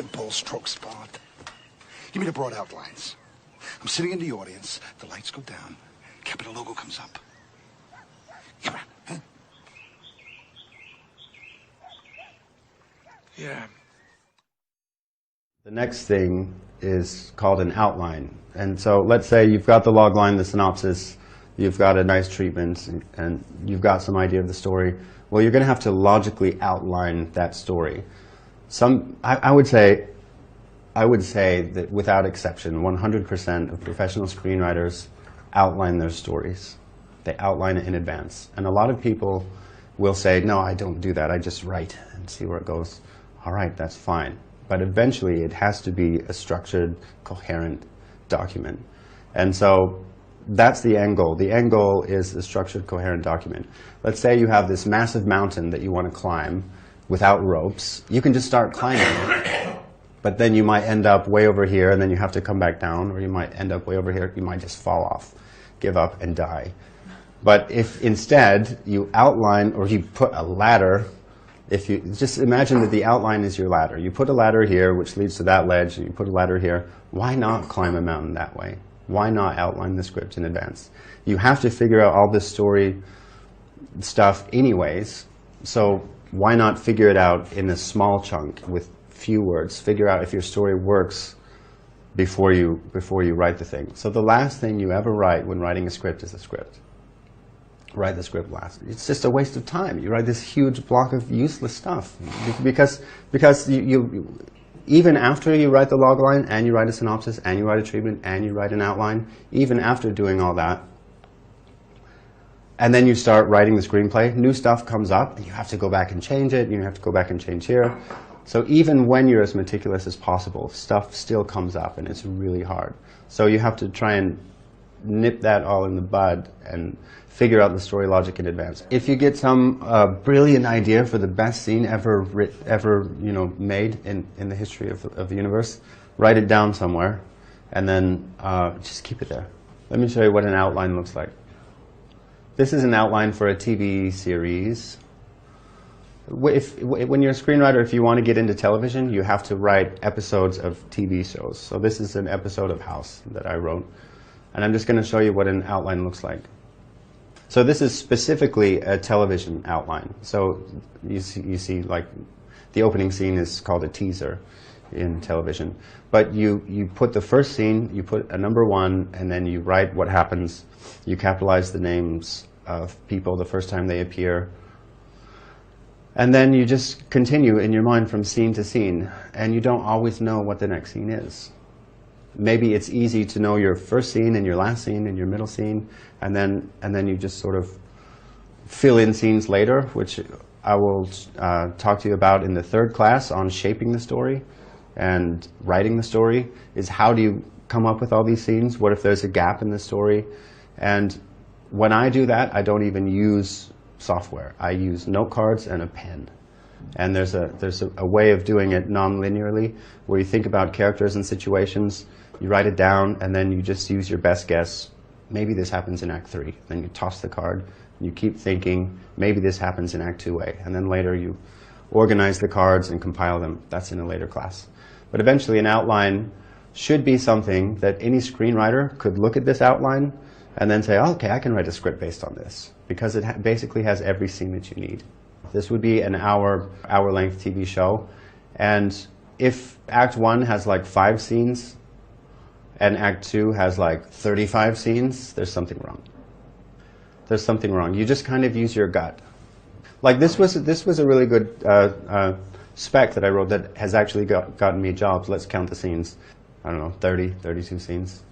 be a bold stroke spot. Give me the broad outlines. I'm sitting in the audience. The lights go down. Capital logo comes up. Come on. Huh? Yeah. The next thing is called an outline. And so let's say you've got the log line, the synopsis, you've got a nice treatment, and you've got some idea of the story. Well, you're going to have to logically outline that story. I would say that without exception, 100% of professional screenwriters outline their stories. They outline it in advance. And a lot of people will say, no, I don't do that. I just write and see where it goes. All right, that's fine. But eventually it has to be a structured, coherent document. And so that's the end goal. The end goal is a structured, coherent document. Let's say you have this massive mountain that you want to climb without ropes. You can just start climbing it, but then you might end up way over here, and then you have to come back down, or you might end up way over here. You might just fall off, give up, and die. But if instead you outline, or you put a ladder, if you just imagine that the outline is your ladder. You put a ladder here, which leads to that ledge, and you put a ladder here. Why not climb a mountain that way? Why not outline the script in advance? You have to figure out all this story stuff anyways, so why not figure it out in a small chunk with few words? Figure out if your story works before you write the thing. So the last thing you ever write when writing a script is a script. Write the script last. It's just a waste of time. You write this huge block of useless stuff because you even after you write the logline and you write a synopsis and you write a treatment and you write an outline, even after doing all that, and then you start writing the screenplay, new stuff comes up and you have to go back and change it, you have to go back and change here. So even when you're as meticulous as possible, stuff still comes up and it's really hard. So you have to try and nip that all in the bud and figure out the story logic in advance. If you get some brilliant idea for the best scene ever made in the history of the universe, write it down somewhere, and then just keep it there. Let me show you what an outline looks like. This is an outline for a TV series. When you're a screenwriter, if you want to get into television, you have to write episodes of TV shows. So this is an episode of House that I wrote. And I'm just going to show you what an outline looks like. So this is specifically a television outline. So you see like the opening scene is called a teaser in television. But you put the first scene, you put a number 1, and then you write what happens. You capitalize the names of people the first time they appear. And then you just continue in your mind from scene to scene. And you don't always know what the next scene is. Maybe it's easy to know your first scene and your last scene and your middle scene, and then you just sort of fill in scenes later, which I will talk to you about in the 3rd class on shaping the story and writing the story, is how do you come up with all these scenes? What if there's a gap in the story? And when I do that, I don't even use software. I use note cards and a pen. And there's a way of doing it non-linearly, where you think about characters and situations, you write it down, and then you just use your best guess. Maybe this happens in Act 3. Then you toss the card, and you keep thinking, maybe this happens in Act 2A. And then later you organize the cards and compile them. That's in a later class. But eventually an outline should be something that any screenwriter could look at this outline and then say, oh, okay, I can write a script based on this, because it basically has every scene that you need. This would be an hour-length TV show. And if Act 1 has like 5 scenes and Act 2 has like 35 scenes, there's something wrong. There's something wrong. You just kind of use your gut. Like this was a really good spec that I wrote that has actually gotten me jobs. Let's count the scenes. I don't know, 30, 32 scenes.